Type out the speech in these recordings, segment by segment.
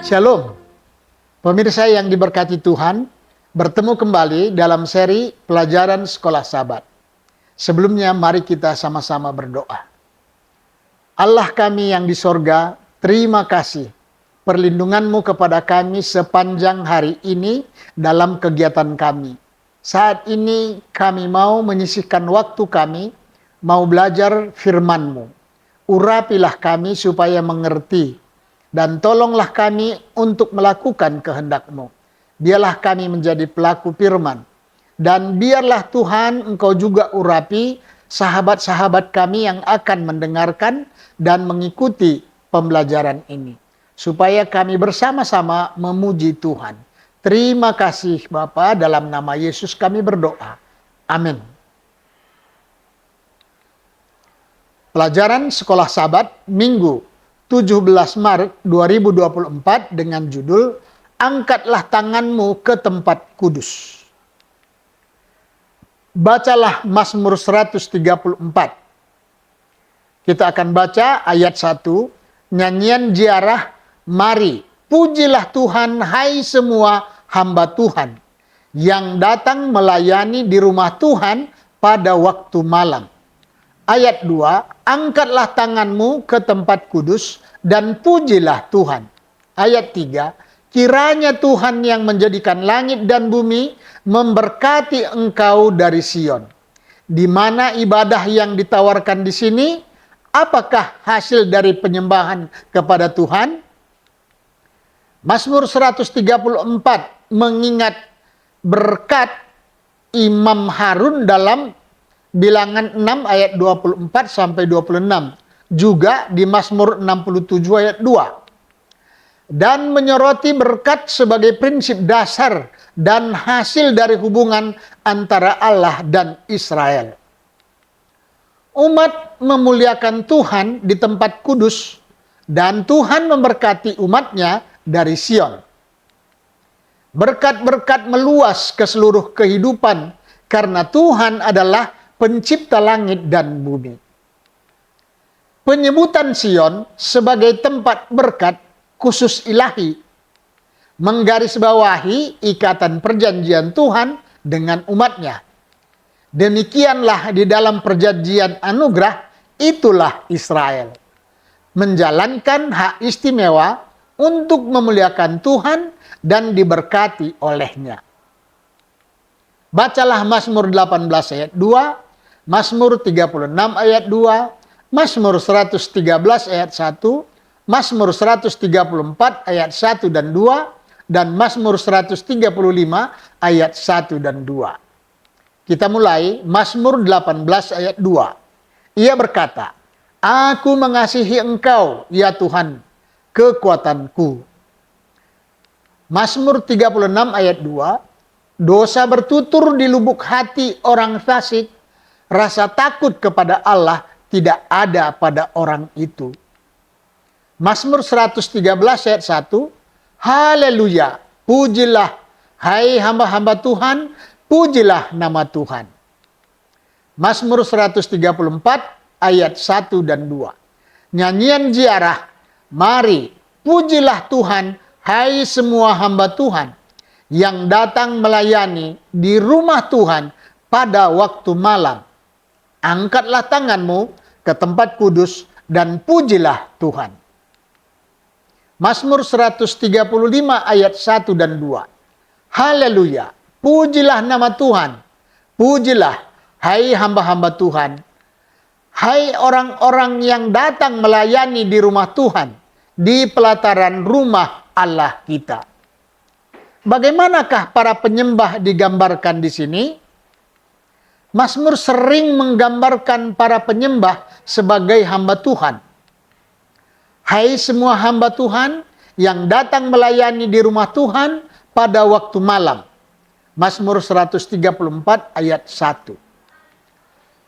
Shalom, pemirsa yang diberkati Tuhan, bertemu kembali dalam seri pelajaran Sekolah Sabat. Sebelumnya mari kita sama-sama berdoa. Allah kami yang di sorga, terima kasih perlindungan-Mu kepada kami sepanjang hari ini dalam kegiatan kami. Saat ini kami mau menyisihkan waktu kami, mau belajar firman-Mu. Urapilah kami supaya mengerti, dan tolonglah kami untuk melakukan kehendak-Mu. Biarlah kami menjadi pelaku firman. Dan biarlah Tuhan Engkau juga urapi sahabat-sahabat kami yang akan mendengarkan dan mengikuti pembelajaran ini. Supaya kami bersama-sama memuji Tuhan. Terima kasih Bapa, dalam nama Yesus kami berdoa. Amin. Pelajaran Sekolah Sabat Minggu 17 Maret 2024 dengan judul Angkatlah tanganmu ke tempat kudus. Bacalah Mazmur 134. Kita akan baca ayat 1, nyanyian ziarah, mari pujilah Tuhan hai semua hamba Tuhan yang datang melayani di rumah Tuhan pada waktu malam. Ayat 2, angkatlah tanganmu ke tempat kudus dan pujilah Tuhan. Ayat 3, kiranya Tuhan yang menjadikan langit dan bumi memberkati engkau dari Sion. Di mana ibadah yang ditawarkan di sini? Apakah hasil dari penyembahan kepada Tuhan? Mazmur 134 mengingat berkat Imam Harun dalam Bilangan 6 ayat 24 sampai 26. Juga di Mazmur 67 ayat 2. Dan menyoroti berkat sebagai prinsip dasar dan hasil dari hubungan antara Allah dan Israel. Umat memuliakan Tuhan di tempat kudus dan Tuhan memberkati umatnya dari Sion. Berkat-berkat meluas ke seluruh kehidupan karena Tuhan adalah pencipta langit dan bumi. Penyebutan Sion sebagai tempat berkat khusus ilahi menggarisbawahi ikatan perjanjian Tuhan dengan umatnya. Demikianlah di dalam perjanjian anugerah, itulah Israel. Menjalankan hak istimewa untuk memuliakan Tuhan dan diberkati olehnya. Bacalah Mazmur 18 ayat 2, Mazmur 36 ayat 2, Mazmur 113 ayat 1, Mazmur 134 ayat 1 dan 2, dan Mazmur 135 ayat 1 dan 2. Kita mulai Mazmur 18 ayat 2. Ia berkata, Aku mengasihi Engkau, ya Tuhan, kekuatanku. Mazmur 36 ayat 2, dosa bertutur di lubuk hati orang fasik, rasa takut kepada Allah tidak ada pada orang itu. Mazmur 113 ayat 1, haleluya, pujilah, hai hamba-hamba Tuhan, pujilah nama Tuhan. Mazmur 134 ayat 1 dan 2. Nyanyian ziarah, mari pujilah Tuhan, hai semua hamba Tuhan, yang datang melayani di rumah Tuhan pada waktu malam. Angkatlah tanganmu ke tempat kudus dan pujilah Tuhan. Mazmur 135 ayat 1 dan 2. Haleluya, pujilah nama Tuhan. Pujilah, hai hamba-hamba Tuhan. Hai orang-orang yang datang melayani di rumah Tuhan, di pelataran rumah Allah kita. Bagaimanakah para penyembah digambarkan di sini? Mazmur sering menggambarkan para penyembah sebagai hamba Tuhan. Hai semua hamba Tuhan yang datang melayani di rumah Tuhan pada waktu malam. Mazmur 134 ayat 1.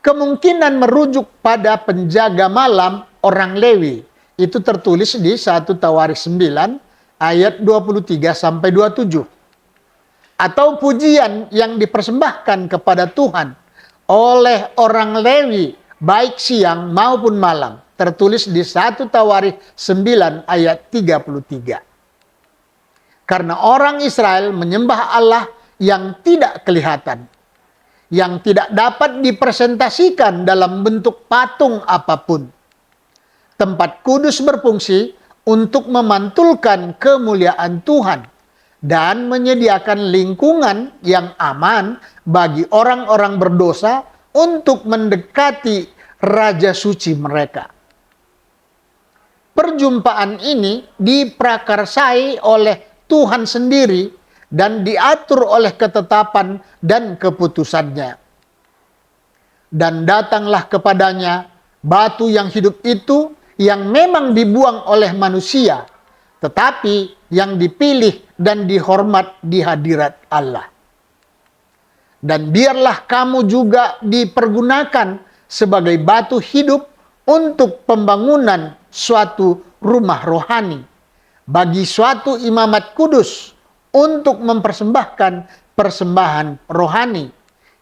Kemungkinan merujuk pada penjaga malam orang Lewi. Itu tertulis di 1 Tawarikh 9 ayat 23 sampai 27. Atau pujian yang dipersembahkan kepada Tuhan oleh orang Lewi baik siang maupun malam, tertulis di 1 Tawarikh 9 ayat 33. Karena orang Israel menyembah Allah yang tidak kelihatan, yang tidak dapat dipresentasikan dalam bentuk patung apapun. Tempat kudus berfungsi untuk memantulkan kemuliaan Tuhan dan menyediakan lingkungan yang aman bagi orang-orang berdosa untuk mendekati Raja Suci mereka. Perjumpaan ini diprakarsai oleh Tuhan sendiri dan diatur oleh ketetapan dan keputusannya. Dan datanglah kepadanya batu yang hidup itu yang memang dibuang oleh manusia, tetapi yang dipilih dan dihormat di hadirat Allah. Dan biarlah kamu juga dipergunakan sebagai batu hidup untuk pembangunan suatu rumah rohani, bagi suatu imamat kudus untuk mempersembahkan persembahan rohani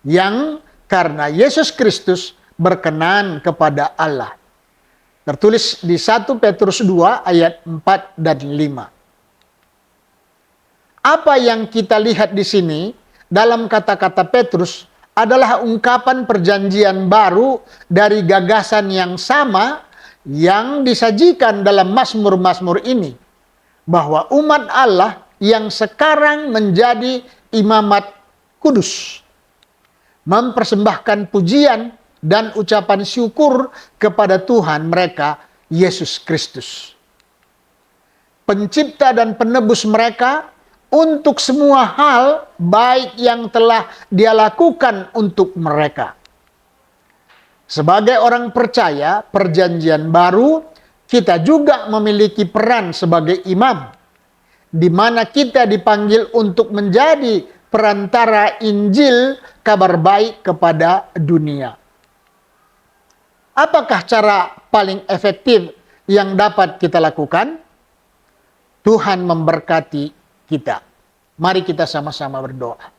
yang karena Yesus Kristus berkenan kepada Allah. Tertulis di 1 Petrus 2 ayat 4 dan 5. Apa yang kita lihat di sini dalam kata-kata Petrus adalah ungkapan perjanjian baru dari gagasan yang sama yang disajikan dalam Mazmur-Mazmur ini, bahwa umat Allah yang sekarang menjadi imamat kudus mempersembahkan pujian dan ucapan syukur kepada Tuhan mereka, Yesus Kristus, pencipta dan penebus mereka, untuk semua hal baik yang telah Dia lakukan untuk mereka. Sebagai orang percaya perjanjian baru, kita juga memiliki peran sebagai imam, di mana kita dipanggil untuk menjadi perantara Injil kabar baik kepada dunia. Apakah cara paling efektif yang dapat kita lakukan? Tuhan memberkati kita. Mari kita sama-sama berdoa.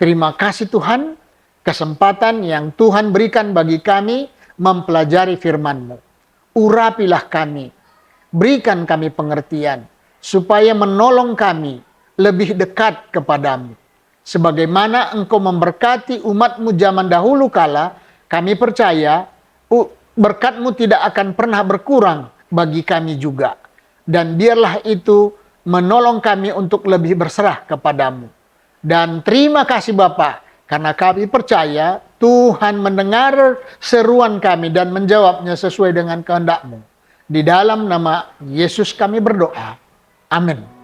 Terima kasih Tuhan, kesempatan yang Tuhan berikan bagi kami mempelajari firman-Mu. Urapilah kami, berikan kami pengertian, supaya menolong kami lebih dekat kepadamu. Sebagaimana Engkau memberkati umat-Mu zaman dahulu kala, kami percaya berkat-Mu tidak akan pernah berkurang bagi kami juga. Dan biarlah itu menolong kami untuk lebih berserah kepadamu. Dan terima kasih Bapa, karena kami percaya Tuhan mendengar seruan kami dan menjawabnya sesuai dengan kehendak-Mu. Di dalam nama Yesus kami berdoa. Amin.